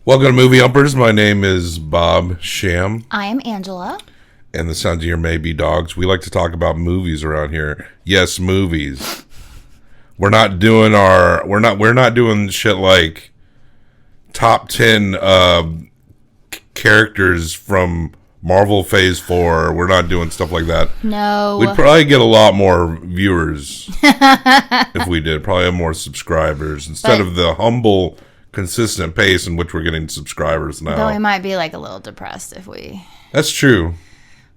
Welcome to Movie Umpers. My name is Bob Sham. I am Angela. And the sounds you hear may be dogs. We like to talk about movies around here. Yes, movies. We're not doing shit like top 10 characters from Marvel Phase 4. We're not doing stuff like that. No. We'd probably get a lot more viewers if we did. Probably have more subscribers instead of the humble, consistent pace in which we're getting subscribers now. Though we might be like a little depressed if That's true.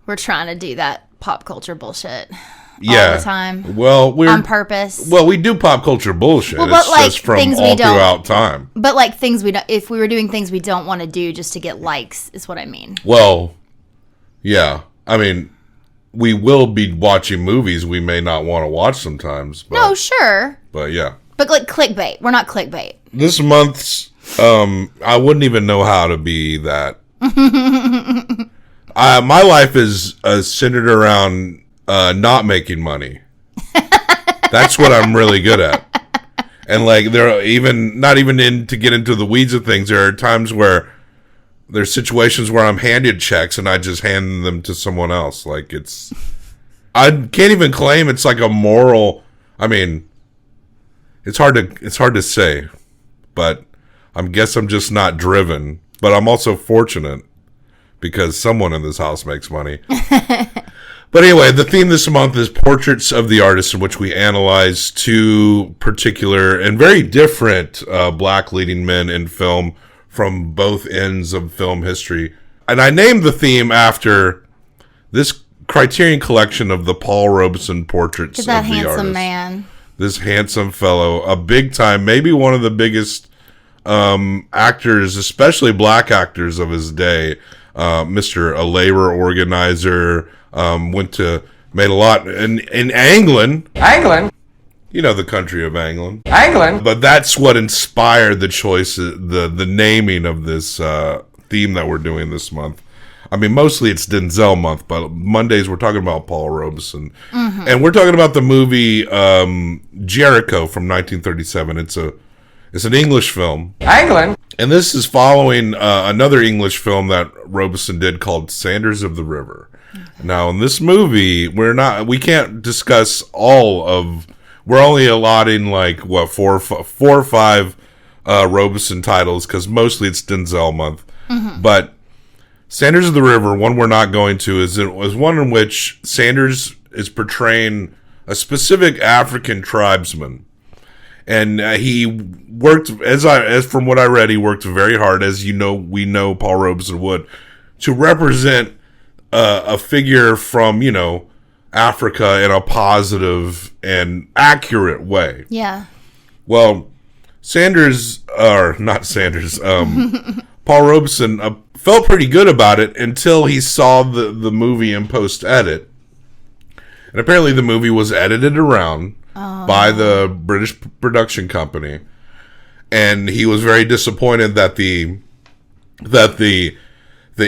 we're trying to do that pop culture bullshit all the time. Well, we're on purpose. Well, we do pop culture bullshit. Well, but it's like just from things all we don't, throughout time. But like things we don't, if we were doing things we don't want to do just to get likes, is what I mean. Well, yeah. I mean, we will be watching movies we may not want to watch sometimes. But, No, sure. But yeah. But like clickbait. We're not clickbait. This month's, I wouldn't even know how to be that. My life is centered around not making money. That's what I'm really good at. And like, there are not even to get into the weeds of things. There are times where there's situations where I'm handed checks and I just hand them to someone else. Like I can't even claim it's like a moral. I mean, it's hard to say, but I guess I'm just not driven. But I'm also fortunate because someone in this house makes money. But anyway, the theme this month is Portraits of the Artist, in which we analyze two particular and very different black leading men in film from both ends of film history. And I named the theme after this Criterion collection of the Paul Robeson portraits of the artist. That handsome man. This handsome fellow, a big time, maybe one of the biggest actors, especially black actors of his day. A labor organizer, made a lot in England. England? You know, the country of England. England? But that's what inspired the choice, the naming of this theme that we're doing this month. I mean, mostly it's Denzel month, but Mondays we're talking about Paul Robeson. Mm-hmm. And we're talking about the movie Jericho from 1937. It's an English film. England? And this is following another English film that Robeson did called Sanders of the River. Okay. Now, in this movie, we can't discuss we're only allotting like, four or five Robeson titles, because mostly it's Denzel month. Mm-hmm. But Sanders of the River, one we're not going to, is one in which Sanders is portraying a specific African tribesman. And he worked, as from what I read, he worked very hard, as we know Paul Robeson would, to represent a figure from, Africa in a positive and accurate way. Yeah. Well, Paul Robeson felt pretty good about it until he saw the movie in post-edit. And apparently the movie was edited around by the British production company, and he was very disappointed that the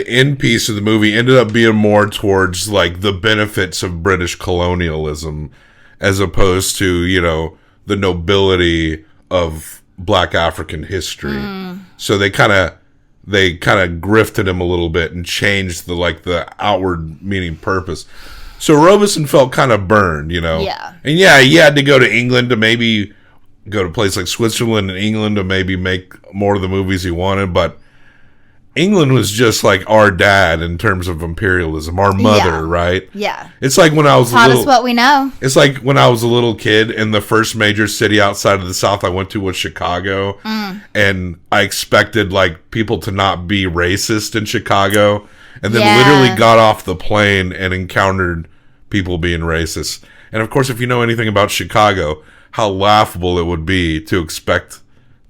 end piece of the movie ended up being more towards like the benefits of British colonialism, as opposed to the nobility of Black African history. So they kind of grifted him a little bit and changed the outward meaning purpose. So Robeson felt kind of burned, Yeah. And yeah, he had to go to England to maybe go to a place like Switzerland and England to maybe make more of the movies he wanted. But England was just like our dad in terms of imperialism, our mother, right? Yeah. It's like when I was taught us what we know. It's like when I was a little kid, and the first major city outside of the South I went to was Chicago. And I expected like people to not be racist in Chicago. And then literally got off the plane and encountered people being racist. And of course, if you know anything about Chicago, how laughable it would be to expect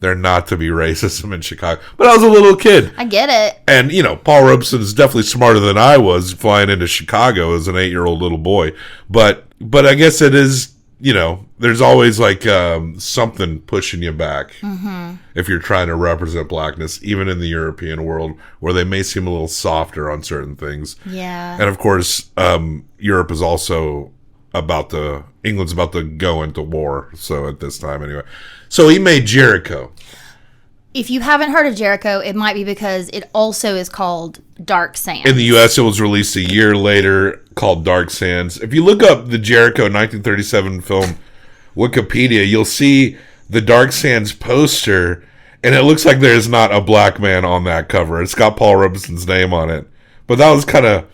there not to be racism in Chicago. But I was a little kid. I get it. And, Paul Robeson is definitely smarter than I was flying into Chicago as an 8-year-old little boy. But I guess it is, there's always like something pushing you back if you're trying to represent blackness, even in the European world, where they may seem a little softer on certain things. Yeah. And of course, Europe is also England's about to go into war. So at this time anyway. So he made Jericho. if you haven't heard of Jericho, it might be because it also is called Dark Sands. In the U.S., it was released a year later called Dark Sands. If you look up the Jericho 1937 film Wikipedia, you'll see the Dark Sands poster, and it looks like there's not a black man on that cover. It's got Paul Robeson's name on it. But that was kind of...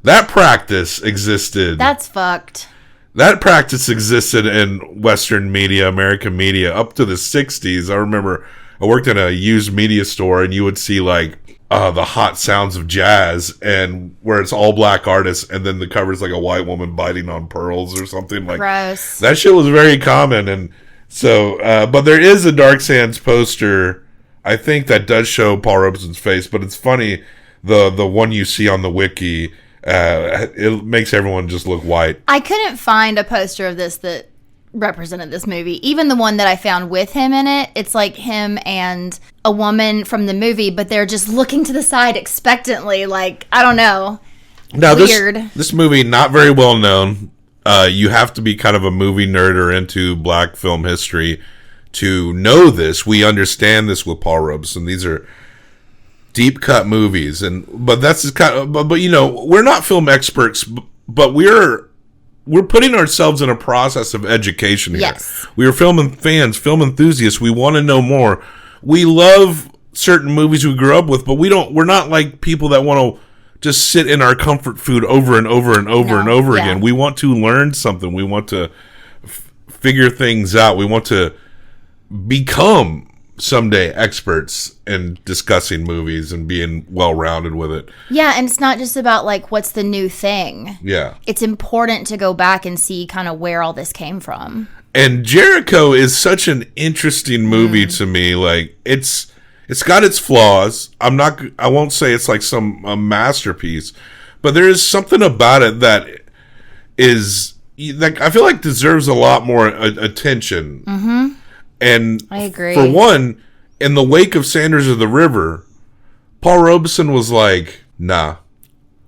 That practice existed. That's fucked. That practice existed in Western media, American media, up to the 60s. I remember I worked in a used media store, and you would see, like, the hot sounds of jazz, and where it's all black artists, and then the cover's like a white woman biting on pearls or something. Like, gross. That shit was very common, and so, but there is a Dark Sands poster, I think, that does show Paul Robeson's face, but it's funny, the one you see on the wiki, it makes everyone just look white. I couldn't find a poster of this that represented this movie. Even the one that I found with him in it, it's like him and a woman from the movie, but they're just looking to the side expectantly, like, I don't know. Now, weird. This movie, not very well known. You have to be kind of a movie nerd or into black film history to know this. We understand this with Paul Robeson. These are deep cut movies, but that's just kind of, but you know, we're not film experts, but we're putting ourselves in a process of education here. Yes. We are film fans, film enthusiasts. We want to know more. We love certain movies we grew up with, but we're not like people that want to just sit in our comfort food over and over and over and over again. We want to learn something. We want to figure things out. We want to become someday experts in discussing movies and being well-rounded with it. Yeah, and it's not just about, like, what's the new thing. Yeah. It's important to go back and see kind of where all this came from. And Jericho is such an interesting movie to me. Like, it's got its flaws. I won't say it's like a masterpiece, but there is something about it that is, like, I feel like deserves a lot more attention. Mm-hmm. And I agree. For one, in the wake of Sanders of the River, Paul Robeson was like, nah,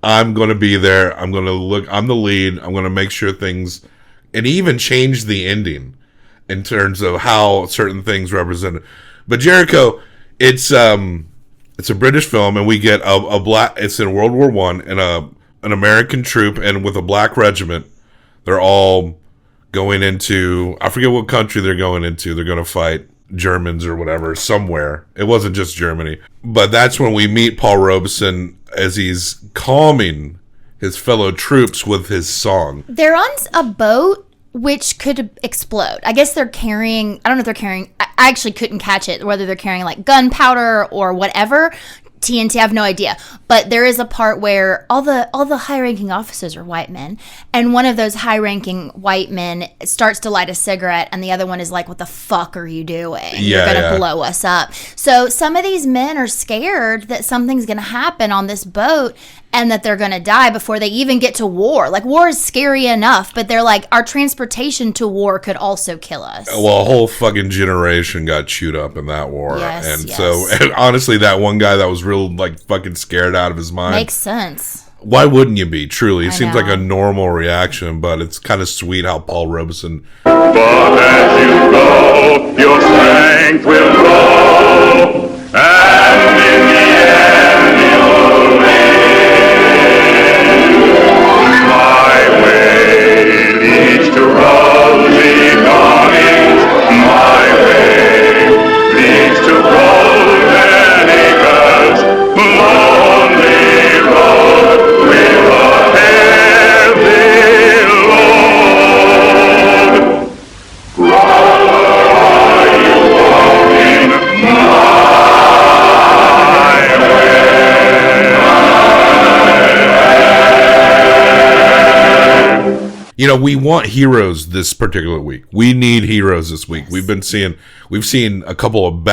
I'm going to be there. I'm going to look, I'm the lead. I'm going to make sure things, and he even changed the ending in terms of how certain things represented. But Jericho, it's a British film, and we get a black, it's in World War I, and an American troop, and with a black regiment, they're all going into, I forget what country they're going into. They're going to fight Germans or whatever, somewhere. It wasn't just Germany. But that's when we meet Paul Robeson as he's calming his fellow troops with his song. They're on a boat which could explode. I guess they're carrying, I don't know if they're carrying, I actually couldn't catch it, whether they're carrying like gunpowder or whatever. TNT, I have no idea. But there is a part where all the high-ranking officers are white men, and one of those high-ranking white men starts to light a cigarette, and the other one is like, what the fuck are you doing? You're going to blow us up. So some of these men are scared that something's going to happen on this boat and that they're going to die before they even get to war. Like, war is scary enough, but they're like, our transportation to war could also kill us. Well, a whole fucking generation got chewed up in that war. Yes, and honestly, that one guy that was real, like, fucking scared out of his mind. Makes sense. Why wouldn't you be, truly? It seems know. like a normal reaction, but it's kind of sweet how Paul Robeson... But as you go, your strength will grow, and in the end you'll win. My way leads to rosy dawnings, my way leads to golden acres, lonely road with a heavy load. Are you walking my way? You know, we want heroes this particular week. We need heroes this week. Yes. We've seen a couple of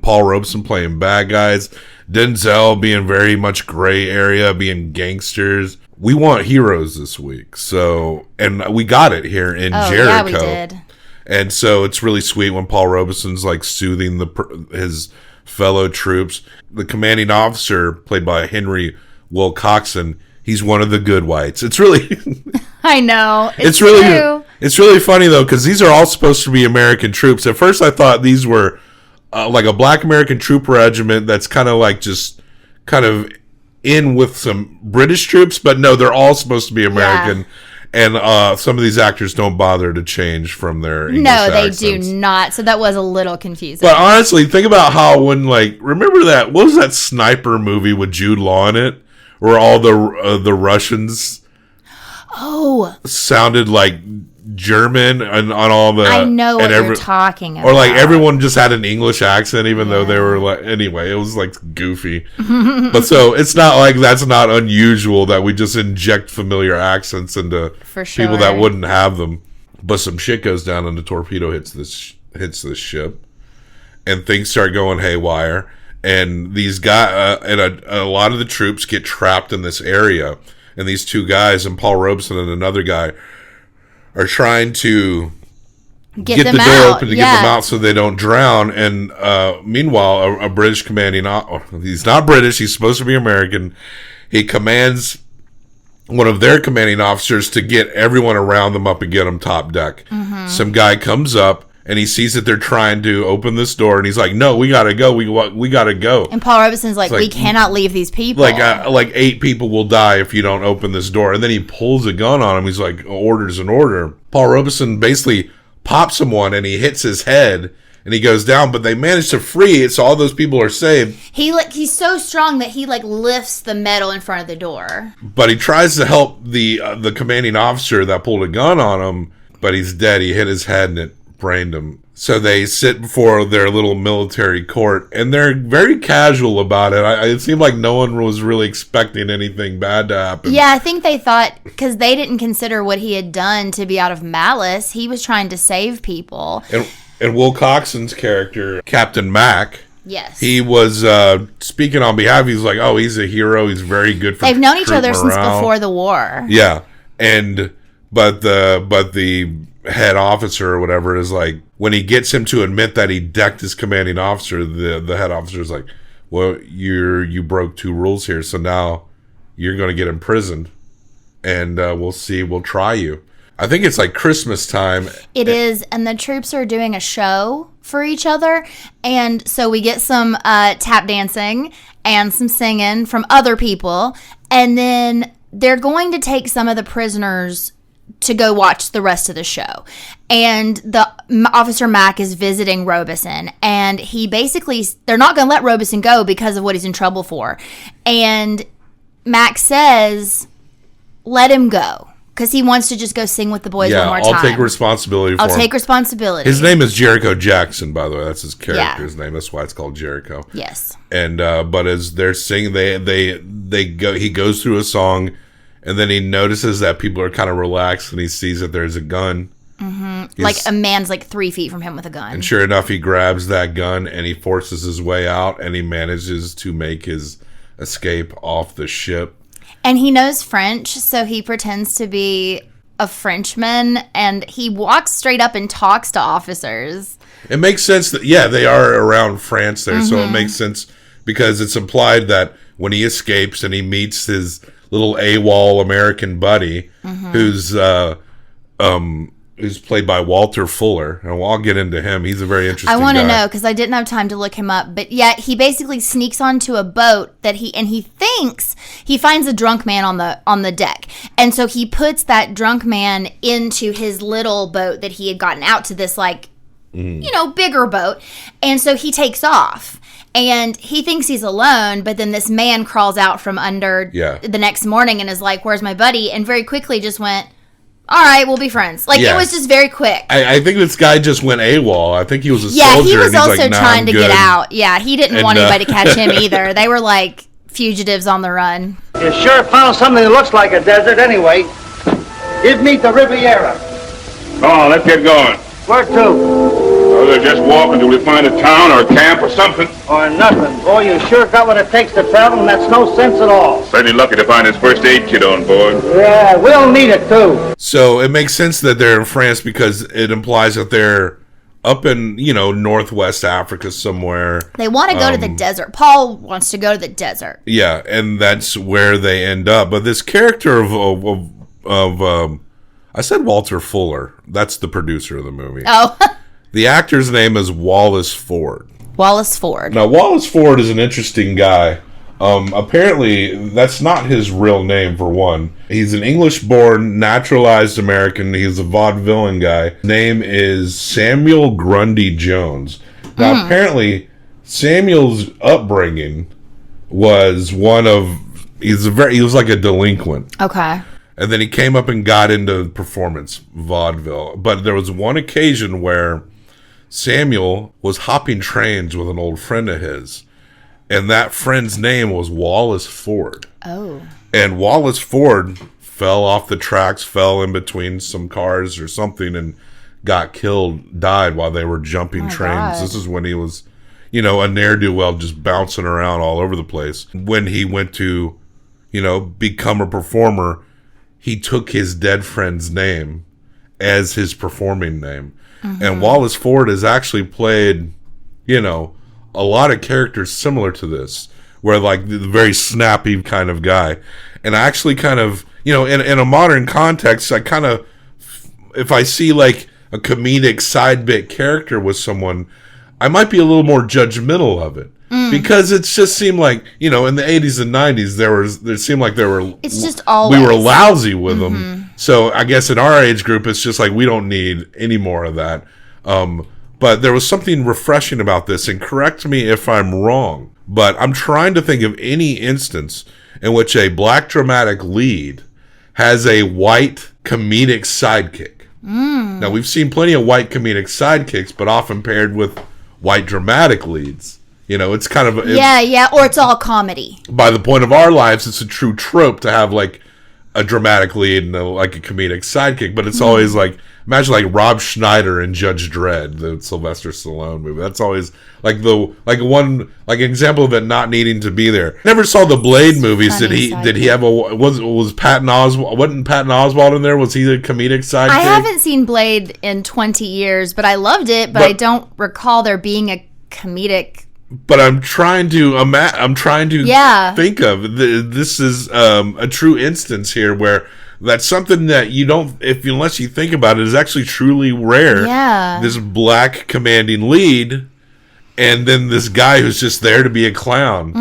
Paul Robeson playing bad guys, Denzel being very much gray area, being gangsters. We want heroes this week. So, and we got it here in Jericho. Yeah, we did. And so it's really sweet when Paul Robeson's like soothing his fellow troops. The commanding officer, played by Henry Wilcoxon, he's one of the good whites. It's really... I know. It's really true. It's really funny though, because these are all supposed to be American troops. At first I thought these were like a Black American troop regiment that's kind of like just kind of in with some British troops, but no, they're all supposed to be American. Yeah. And some of these actors don't bother to change from their English No, they accents. do not. So that was a little confusing. But honestly, think about how when, like, remember that, what was that sniper movie with Jude Law in it? Where all the Russians sounded like German and on all the... I know what you're talking about. Or like everyone just had an English accent even though they were like... Anyway, it was like goofy. But so it's not like that's not unusual that we just inject familiar accents into people that wouldn't have them. But some shit goes down and the torpedo hits this ship. And things start going haywire. And these guys... and a lot of the troops get trapped in this area. And these two guys, and Paul Robeson and another guy... are trying to get the door open to get them out so they don't drown. And meanwhile, a British commanding... he's not British. He's supposed to be American. He commands one of their commanding officers to get everyone around them up and get them top deck. Mm-hmm. Some guy comes up, and he sees that they're trying to open this door, and he's like, no, we gotta go. We gotta go. And Paul Robeson's like, we cannot leave these people. Like 8 people will die if you don't open this door. And then he pulls a gun on him. He's like, orders an order. Paul Robeson basically pops someone, and he hits his head, and he goes down, but they manage to free it, so all those people are saved. He's so strong that he lifts the metal in front of the door. But he tries to help the commanding officer that pulled a gun on him, but he's dead. He hit his head, and it brained him. So they sit before their little military court, and they're very casual about it. It seemed like no one was really expecting anything bad to happen. Yeah, I think they thought, because they didn't consider what he had done to be out of malice. He was trying to save people. And Will Coxon's character, Captain Mack, yes, he was speaking on behalf. He's like, oh, he's a hero. He's very good for They've known each other morale. Since before the war. Yeah, but the head officer or whatever is like, when he gets him to admit that he decked his commanding officer, the head officer is like, well, you broke 2 rules here, so now you're going to get imprisoned, and we'll try you. I think it's like Christmas time. It is, and the troops are doing a show for each other, and so we get some tap dancing and some singing from other people, and then they're going to take some of the prisoners to go watch the rest of the show. And the Officer Mack is visiting Robeson, and they're not going to let Robeson go because of what he's in trouble for. And Mack says, let him go, because he wants to just go sing with the boys one more time. I'll take responsibility for him. I'll take responsibility. His name is Jericho Jackson, by the way. That's his character's name. That's why it's called Jericho. Yes. And but as they're singing, he goes through a song, and then he notices that people are kind of relaxed, and he sees that there's a gun. Mm-hmm. Like a man's 3 feet from him with a gun. And sure enough, he grabs that gun, and he forces his way out, and he manages to make his escape off the ship. And he knows French, so he pretends to be a Frenchman, and he walks straight up and talks to officers. It makes sense that, they are around France there, so it makes sense because it's implied that when he escapes and he meets his little AWOL American buddy, who's played by Walter Fuller, and I'll get into him. He's a very interesting guy. I want to know, because I didn't have time to look him up, but yeah, he basically sneaks onto a boat he thinks he finds a drunk man on the deck, and so he puts that drunk man into his little boat that he had gotten out to this bigger boat, and so he takes off. And he thinks he's alone, but then this man crawls out from under the next morning and is like, where's my buddy? And very quickly just went, all right, we'll be friends. It was just very quick. I think this guy just went AWOL. I think he was a soldier. Yeah, he was also like, trying to get out. Yeah, he didn't want anybody to catch him either. They were like fugitives on the run. You sure found something that looks like a desert anyway. Give me the Riviera. Come on, let's get going. Where to? Oh, they're just walking till we find a town or a camp or something. Or nothing. Boy, you sure got what it takes to travel, and that's no sense at all. Pretty lucky to find his first aid kit on board. Yeah, we'll need it, too. So it makes sense that they're in France because it implies that they're up in, Northwest Africa somewhere. They want to go to the desert. Paul wants to go to the desert. Yeah, and that's where they end up. But this character of I said Walter Fuller. That's the producer of the movie. Oh. The actor's name is Wallace Ford. Wallace Ford. Now, Wallace Ford is an interesting guy. Apparently, that's not his real name, for one. He's an English-born, naturalized American. He's a vaudevillain guy. His name is Samuel Grundy Jones. Now, apparently, Samuel's upbringing was one of... he was like a delinquent. Okay. And then he came up and got into performance vaudeville. But there was one occasion where Samuel was hopping trains with an old friend of his. And that friend's name was Wallace Ford. Oh. And Wallace Ford fell off the tracks, fell in between some cars or something, and got killed, died while they were jumping trains. God. This is when he was, a ne'er-do-well, just bouncing around all over the place. When he went to, become a performer, he took his dead friend's name as his performing name. And Wallace Ford has actually played, a lot of characters similar to this, where like the very snappy kind of guy. And I actually kind of, in a modern context, I kind of, if I see like a comedic side bit character with someone, I might be a little more judgmental of it. Because it just seemed like, in the 80s and 90s, there seemed like it's just always. we were lousy with them. So I guess in our age group, it's just like we don't need any more of that. But there was something refreshing about this, and correct me if I'm wrong, but I'm trying to think of any instance in which a black dramatic lead has a white comedic sidekick. Now, we've seen plenty of white comedic sidekicks, but often paired with white dramatic leads. It's kind of... or it's all comedy. By the point of our lives, it's a true trope to have, like, a dramatic lead and, like, a comedic sidekick, but it's always, like... Imagine like Rob Schneider in Judge Dredd, the Sylvester Stallone movie. That's always like an example of it not needing to be there. Never saw the Blade movies. Did he have was Patton Oswalt? Wasn't Patton Oswalt in there? Was he the comedic sidekick? I haven't seen Blade in 20 years, but I loved it. But I don't recall there being a comedic. But I'm trying to think of this is a true instance here where. That's something that you don't, unless you think about it, is actually truly rare. Yeah. This black commanding lead, and then this guy who's just there to be a clown.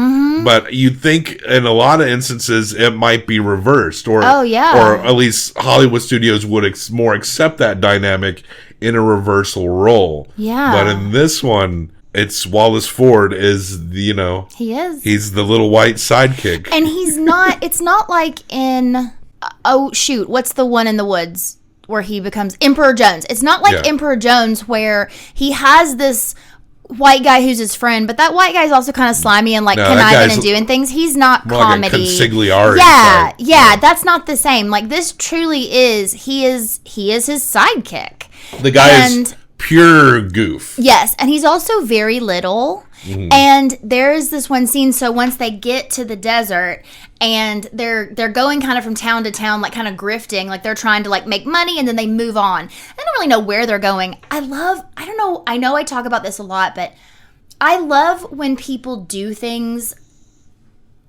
But you think in a lot of instances it might be reversed, or at least Hollywood studios would more accept that dynamic in a reversal role. Yeah. But in this one, it's Wallace Ford is he is. He's the little white sidekick, and he's not. It's not like in. Oh, shoot. What's the one in the woods where he becomes Emperor Jones? It's not like Emperor Jones where he has this white guy who's his friend, but that white guy's also kind of slimy and like conniving and doing things. He's not comedy. Like a consigliere. Yeah, that's not the same. Like this truly is, he is his sidekick. The guy is pure goof. Yes, and he's also very little. And there's this one scene, so once they get to the desert and they're going kind of from town to town, like kind of grifting, like they're trying to like make money and then they move on. They don't really know where they're going. I know I talk about this a lot, but I love when people do things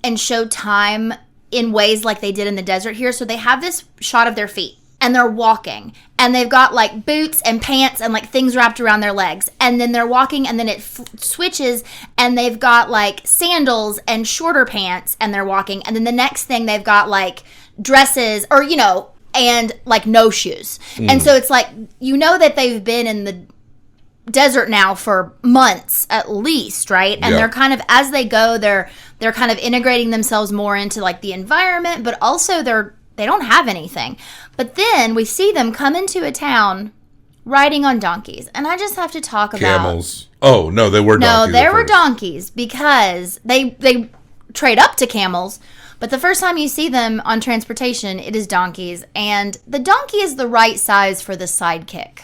and show time in ways like they did in the desert here. So they have this shot of their feet. And they're walking, and they've got like boots and pants and like things wrapped around their legs. And then they're walking, and then it switches, and they've got like sandals and shorter pants, and they're walking. And then the next thing they've got like dresses or, and like no shoes. And so it's like, that they've been in the desert now for months at least, right? And they're kind of, as they go, they're kind of integrating themselves more into like the environment, but also they don't have anything. But then we see them come into a town riding on donkeys. And I just have to talk about... Camels. Oh, no, they were donkeys. No, they were donkeys because they trade up to camels. But the first time you see them on transportation, it is donkeys. And the donkey is the right size for the sidekick.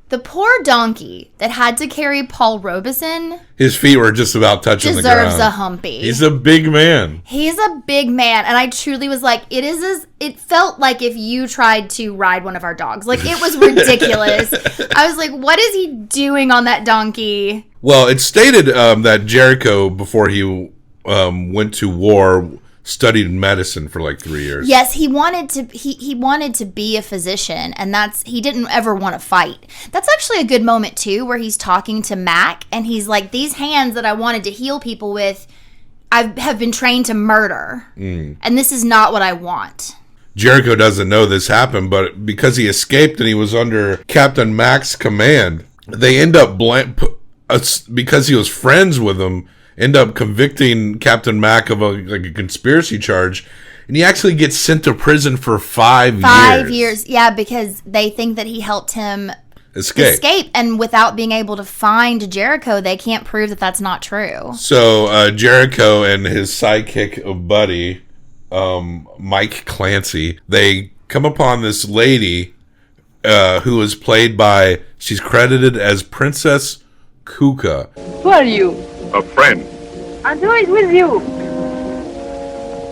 The poor donkey that had to carry Paul Robeson... His feet were just about touching the ground. Deserves a humpy. He's a big man. He's a big man. And I truly was like, it felt like if you tried to ride one of our dogs. Like, it was ridiculous. I was like, what is he doing on that donkey? Well, it's stated that Jericho, before he went to war, studied medicine for like 3 years. Yes, he wanted to be a physician, and he didn't ever want to fight. That's actually a good moment too, where he's talking to Mac, and he's like, "These hands that I wanted to heal people with, I have been trained to murder, and this is not what I want." Jericho doesn't know this happened, but because he escaped and he was under Captain Mac's command, they end up because he was friends with him, end up convicting Captain Mac of a conspiracy charge, and he actually gets sent to prison for 5 years. 5 years, yeah, because they think that he helped him escape, and without being able to find Jericho, they can't prove that that's not true. So Jericho and his sidekick buddy, Mike Clancy, they come upon this lady who is played by, she's credited as Princess Kuka. Who are you? A friend. And who is with you?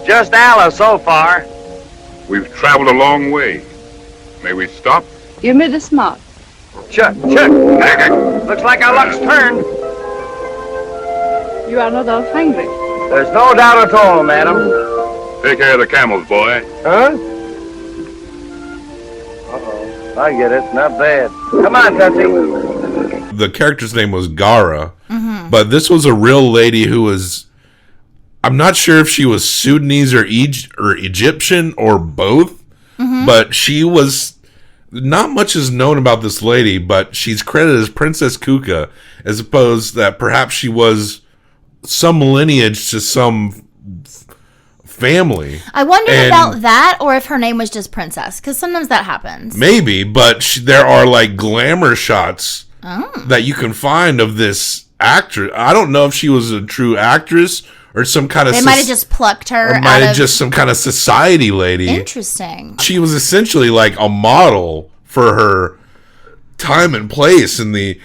Just Alice so far. We've traveled a long way. May we stop? You made a smart. Chuck. Looks like our luck's turned. You are not all hungry. There's no doubt at all, madam. Take care of the camels, boy. Huh? Uh-oh. I get it. Not bad. Come on, Tootsie. The character's name was Gara, but this was a real lady who was, I'm not sure if she was Sudanese or Egyptian or both, but she was, not much is known about this lady, but she's credited as Princess Kuka, as opposed that perhaps she was some lineage to some family. I wondered about that, or if her name was just Princess, because sometimes that happens. Maybe, but there are like glamour shots that you can find of this actress. I don't know if she was a true actress or some kind of... They might have just plucked her or might have just some kind of society lady. Interesting. She was essentially like a model for her time and place in the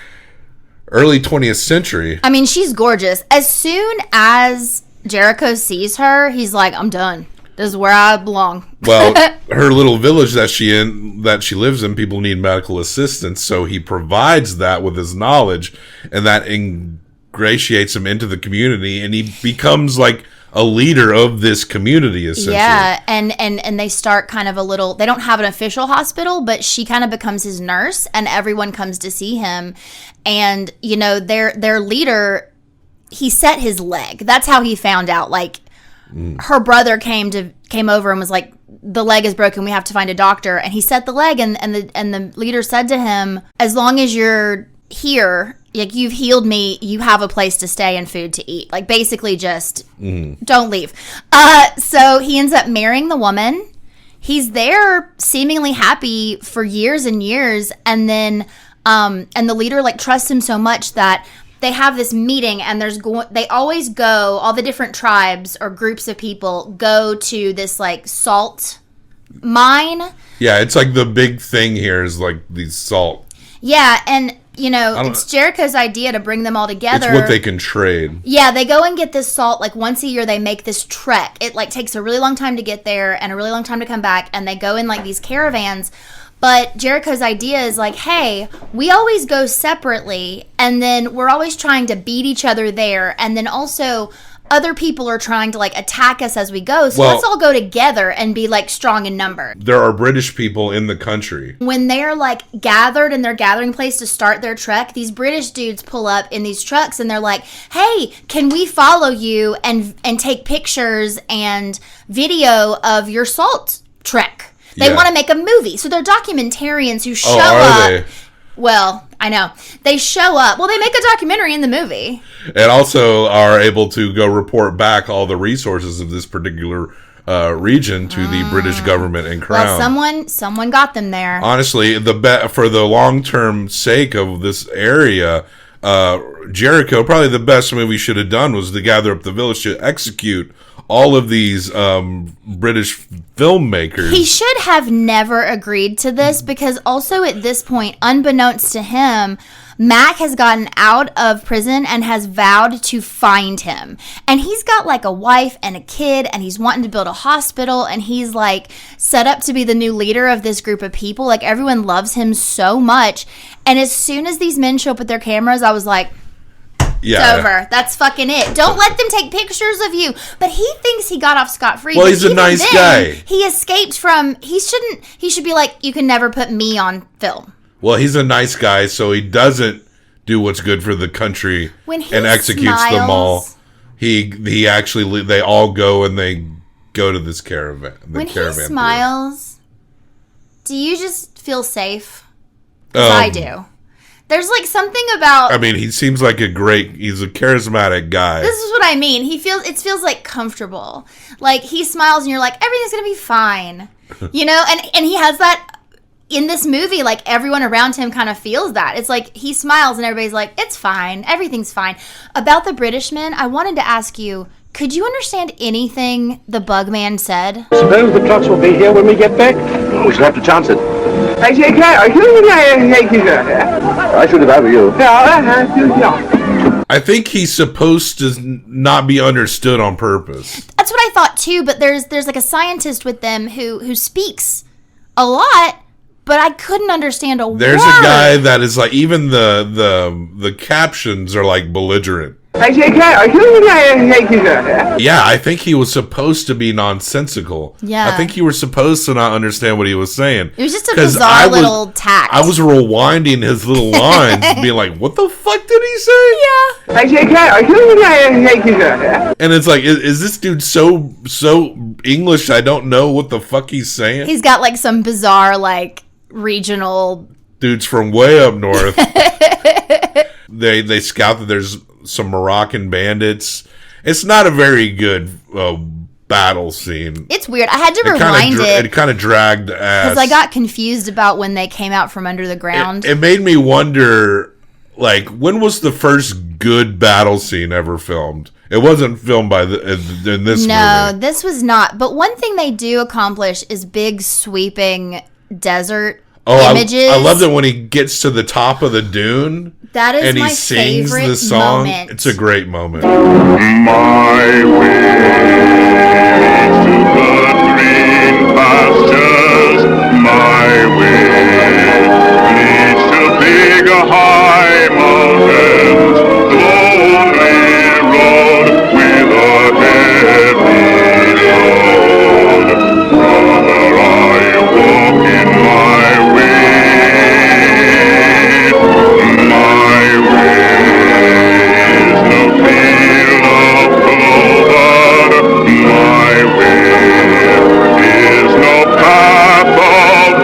early 20th century. I mean, she's gorgeous. As soon as Jericho sees her, he's like, "I'm done. This is where I belong." Well, her little village that she lives in, people need medical assistance, so he provides that with his knowledge, and that ingratiates him into the community, and he becomes like a leader of this community, essentially. Yeah, and they start kind of a little, they don't have an official hospital, but she kind of becomes his nurse, and everyone comes to see him, and you know, their leader, he set his leg. That's how he found out. Like, her brother came over and was like, "The leg is broken. We have to find a doctor." And he set the leg, and the leader said to him, "As long as you're here, like, you've healed me, you have a place to stay and food to eat. Like, basically just don't leave." So he ends up marrying the woman. He's there seemingly happy for years and years, and then and the leader like trusts him so much that they have this meeting, and they always go, all the different tribes or groups of people go to this like salt mine. Yeah, it's like the big thing here is like these salt. Yeah, and you know, it's Jericho's idea to bring them all together. It's what they can trade. Yeah, they go and get this salt like once a year. They make this trek. It like takes a really long time to get there and a really long time to come back, and they go in like these caravans. But Jericho's idea is like, hey, we always go separately, and then we're always trying to beat each other there, and then also other people are trying to like attack us as we go, so let's all go together and be like strong in number. There are British people in the country. When they're like gathered in their gathering place to start their trek, these British dudes pull up in these trucks, and they're like, "Hey, can we follow you and take pictures and video of your salt trek?" They want to make a movie. So they're documentarians who show up. They? Well, I know. They show up. Well, they make a documentary in the movie. And also are able to go report back all the resources of this particular region to the British government and crown. Well, someone got them there. Honestly, for the long-term sake of this area, Jericho, probably the best move he should have done was to gather up the village to execute all of these British filmmakers. He should have never agreed to this, because also at this point, unbeknownst to him, Mac has gotten out of prison and has vowed to find him. And he's got like a wife and a kid, and he's wanting to build a hospital, and he's like set up to be the new leader of this group of people. Like, everyone loves him so much. And as soon as these men show up with their cameras, I was like, Yeah. It's over. That's fucking it. Don't let them take pictures of you. But he thinks he got off scot-free. Well, But he's a even nice then, guy. He escaped from... He should be like, you can never put me on film. Well, he's a nice guy, so he doesn't do what's good for the country When he and executes them all. smiles- He actually, they all go and they go to this caravan. When he caravan smiles, do you just feel safe? 'Cause I do. There's like something about... I mean, he seems like he's a charismatic guy. This is what I mean. It feels like comfortable. Like he smiles and you're like, everything's gonna be fine. You know, and he has that in this movie, like everyone around him kind of feels that. It's like he smiles and everybody's like, it's fine, everything's fine. About the Britishman, I wanted to ask you, could you understand anything the Bugman said? Suppose the trucks will be here when we get back? We should have to chance it. I should have had you. I think he's supposed to not be understood on purpose. That's what I thought too, but there's like a scientist with them who speaks a lot, but I couldn't understand a word. There's a guy that is like, even the captions are like belligerent. Yeah, I think he was supposed to be nonsensical. Yeah. I think you were supposed to not understand what he was saying. It was just a 'Cause bizarre little tact. I was rewinding his little lines, being like, "What the fuck did he say?" Yeah. And it's like, is this dude so English? I don't know what the fuck he's saying. He's got like some bizarre like regional... Dude's from way up north. They scout that there's some Moroccan bandits. It's not a very good battle scene. It's weird. I had to rewind it. It kind of dragged ass. Because I got confused about when they came out from under the ground. It made me wonder, like, when was the first good battle scene ever filmed? It wasn't filmed in this movie. No, this was not. But one thing they do accomplish is big sweeping desert images. I love that when he gets to the top of the dune. That is and he my sings favorite the song. moment. It's a great moment. My way to the green pastures. My way leads to big high mountains. Lonely road with a heavy load. Brother, I walk in my way. My way is no field of clover. My way is no path of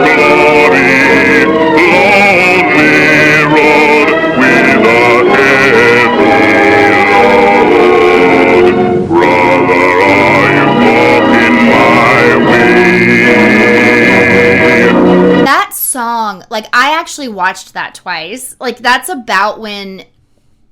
glory. Lonely road with a heavy load. Brother, I walk in my way. That song, like, I actually watched that twice. Like, that's about when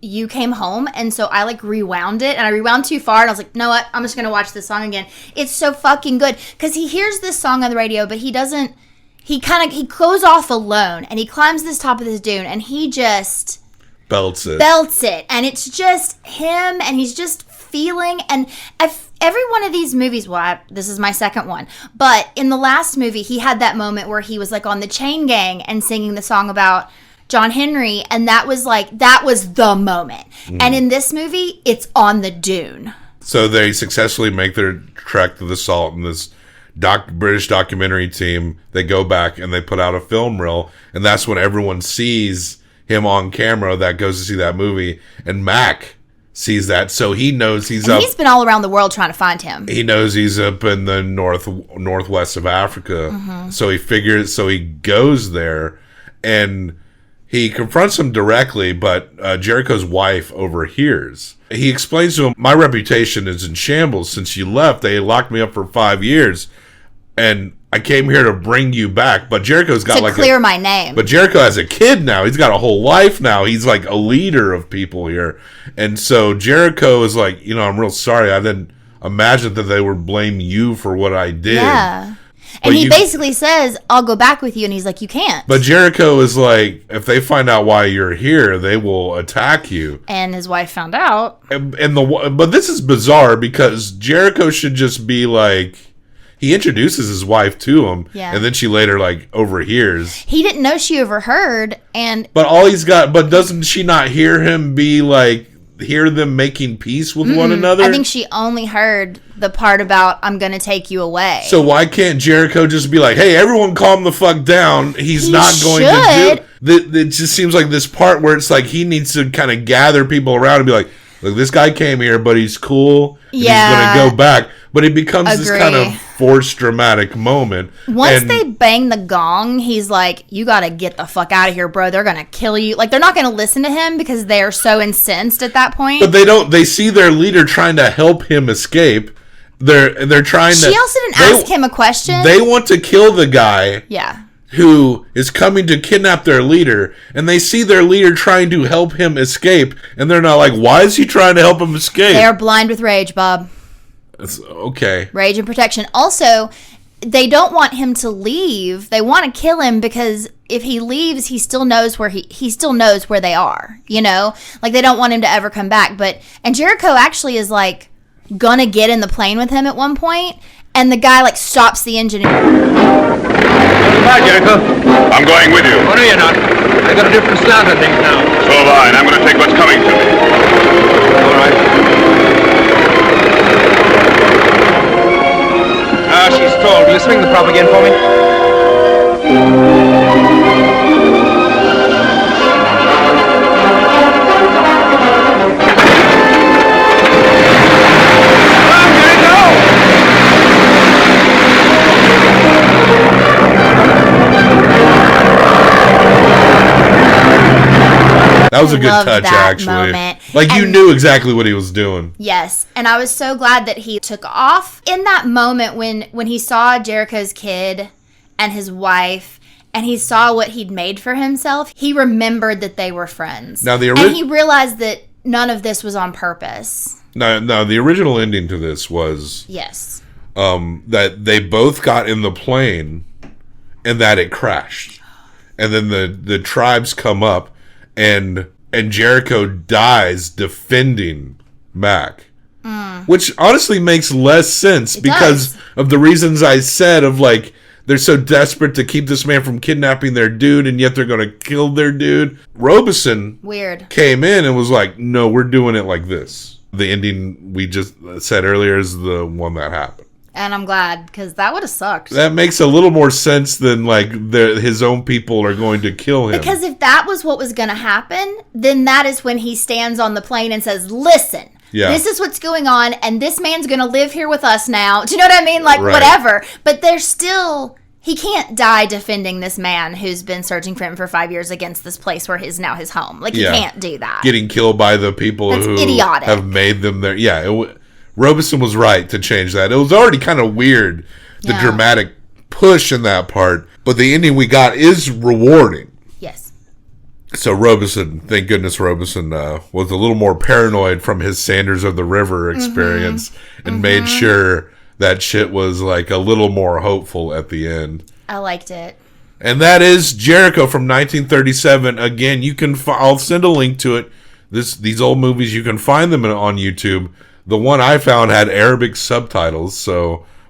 you came home, and so I, like, rewound it, and I rewound too far, and I was like, know what? I'm just gonna watch this song again. It's so fucking good, because he hears this song on the radio, but he doesn't, he goes off alone, and he climbs this top of this dune, and he just... Belts it. And it's just him, and he's just feeling, and every one of these movies, this is my second one, but in the last movie, he had that moment where he was like on the chain gang and singing the song about John Henry, and that was the moment. And in this movie, it's on the dune. So they successfully make their trek to the Salt, and this British documentary team, they go back and they put out a film reel, and that's when everyone sees him on camera that goes to see that movie, and Mac sees that, so he knows he's up. He's been all around the world trying to find him. He knows he's up in the northwest of Africa, so he goes there, and he confronts him directly, but Jericho's wife overhears. He explains to him, "My reputation is in shambles since you left. They locked me up for 5 years, and I came here to bring you back." But Jericho's got to clear my name. But Jericho has a kid now. He's got a whole life now. He's like a leader of people here. And so Jericho is like, I'm real sorry. I didn't imagine that they would blame you for what I did. Yeah. But And he basically says, I'll go back with you. And he's like, you can't. But Jericho is like, if they find out why you're here, they will attack you. And his wife found out. But this is bizarre because Jericho should just be like, he introduces his wife to him, and then she later like overhears. He didn't know she overheard, but doesn't she not hear him be like, hear them making peace with one another. I think she only heard the part about I'm going to take you away. So why can't Jericho just be like, hey, everyone calm the fuck down. He's He not going should. to do it. It just seems like this part where it's like he needs to kind of gather people around and be like, look, this guy came here, but he's cool. And Yeah. he's going to go back. But it becomes this Agree. kind of forced dramatic moment. Once And they bang the gong, he's like, you got to get the fuck out of here, bro. They're going to kill you. Like, they're not going to listen to him because they're so incensed at that point. But they see their leader trying to help him escape. They're trying to. She also didn't ask him a question. They want to kill the guy. Yeah. Who is coming to kidnap their leader, and they see their leader trying to help him escape, and they're not like, why is he trying to help him escape? They're blind with rage, Bob. It's, okay. Rage and protection. Also, they don't want him to leave. They want to kill him because if he leaves, he still knows where he still knows where they are. You know, like they don't want him to ever come back. And Jericho actually is like gonna get in the plane with him at one point, and the guy like stops the engine. Goodbye, Jericho. I'm going with you. Oh, no, you're not. I got a different slant on things now. So have I, and I'm going to take what's coming to me. All right. She's stalled. Will you swing the prop again for me? That was a good love touch, that actually. moment. Like, you And- knew exactly what he was doing. Yes, and I was so glad that he took off in that moment when he saw Jericho's kid and his wife, and he saw what he'd made for himself. He remembered that they were friends. Now, and he realized that none of this was on purpose. No, the original ending to this was Yes. that they both got in the plane and that it crashed. And then the tribes come up and Jericho dies defending Mac. Which honestly makes less sense because of the reasons I said of like they're so desperate to keep this man from kidnapping their dude and yet they're going to kill their dude. Robeson Weird. came in and was like, no, we're doing it like this. The ending we just said earlier is the one that happened. And I'm glad, because that would have sucked. That makes a little more sense than like his own people are going to kill him. Because if that was what was going to happen, then that is when he stands on the plane and says, listen, this is what's going on, and this man's going to live here with us now. Do you know what I mean? Like, whatever. But there's still... He can't die defending this man who's been searching for him for 5 years against this place where is now his home. Like, he can't do that. Getting killed by the people That's who idiotic. have made them there. Yeah, Robeson was right to change that. It was already kind of weird, the dramatic push in that part. But the ending we got is rewarding. Yes. So Robeson, thank goodness Robeson was a little more paranoid from his Sanders of the River experience and made sure that shit was like a little more hopeful at the end. I liked it. And that is Jericho from 1937. Again, you can I'll send a link to it. These old movies, you can find them on YouTube. The one I found had Arabic subtitles,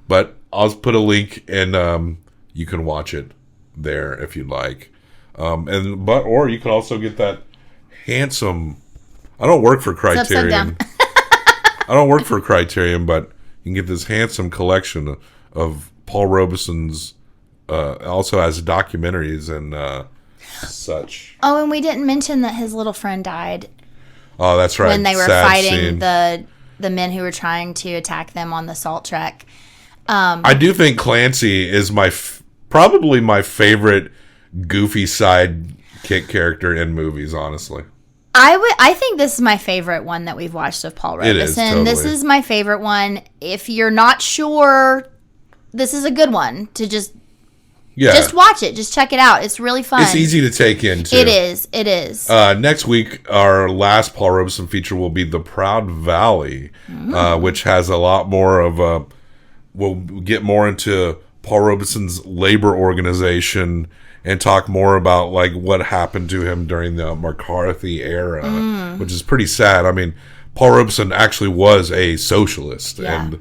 but I'll put a link and you can watch it there if you'd like. Or you can also get that handsome. I don't work for Criterion. I don't work for Criterion, but you can get this handsome collection of Paul Robeson's. Also has documentaries and such. Oh, and we didn't mention that his little friend died. Oh, that's right. When they were Sad fighting scene. the men who were trying to attack them on the salt trek. I do think Clancy is probably my favorite goofy sidekick character in movies, honestly. I think this is my favorite one that we've watched of Paul Robeson. It is, totally. This is my favorite one. If you're not sure, this is a good one to just watch it. Just check it out. It's really fun. It's easy to take in, too. It is. It is. Next week, our last Paul Robeson feature will be The Proud Valley, which has a lot more of we'll get more into Paul Robeson's labor organization and talk more about like what happened to him during the McCarthy era, which is pretty sad. I mean, Paul Robeson actually was a socialist and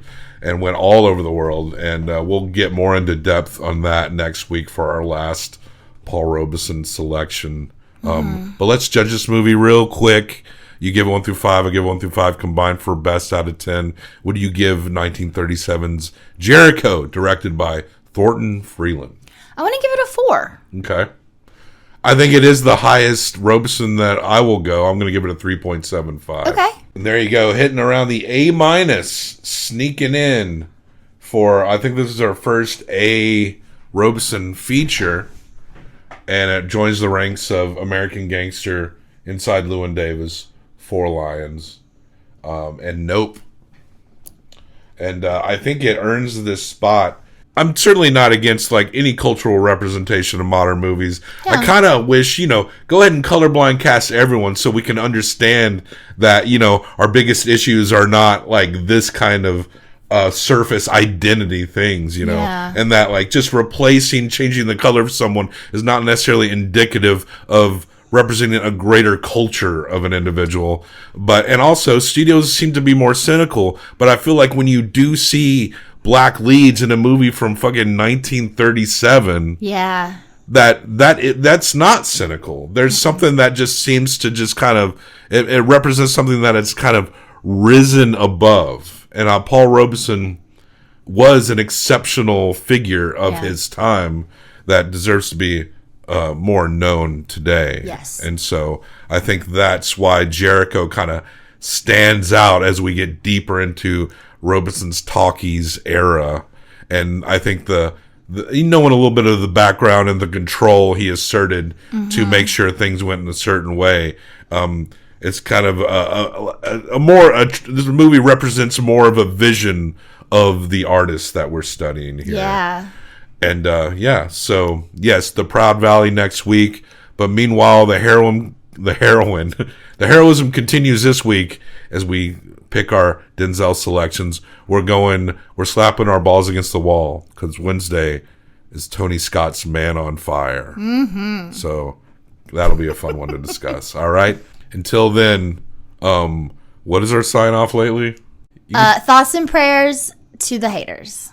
went all over the world, and we'll get more into depth on that next week for our last Paul Robeson selection. But let's judge this movie real quick. You give 1 through 5. I give 1 through 5 combined for best out of 10. What do you give 1937's Jericho, directed by Thornton Freeland? I want to give it a 4. Okay. I think it is the highest Robeson that I will go. I'm going to give it a 3.75. Okay. And there you go, hitting around the A-, sneaking in for, I think this is our first A Robeson feature, and it joins the ranks of American Gangster, Inside Llewyn Davis, Four Lions, and Nope. And I think it earns this spot. I'm certainly not against like any cultural representation of modern movies. Yeah. I kind of wish, go ahead and colorblind cast everyone so we can understand that, our biggest issues are not like this kind of surface identity things, Yeah. and that like just changing the color of someone is not necessarily indicative of representing a greater culture of an individual. And also studios seem to be more cynical, but I feel like when you do see black leads in a movie from fucking 1937, Yeah. that's not cynical. There's something that just seems to just kind of it represents something that it's kind of risen above. And Paul Robeson was an exceptional figure of his time that deserves to be more known today. Yes. And so I think that's why Jericho kind of stands out as we get deeper into Robeson's talkies era. And I think knowing a little bit of the background and the control he asserted to make sure things went in a certain way, it's kind of this movie represents more of a vision of the artist that we're studying here. Yeah. And so yes, the Proud Valley next week. But meanwhile, the heroism continues this week as we pick our Denzel selections. We're slapping our balls against the wall because Wednesday is Tony Scott's Man on Fire. Mm-hmm. So that'll be a fun one to discuss. All right. Until then, what is our sign off lately? Thoughts and prayers to the haters.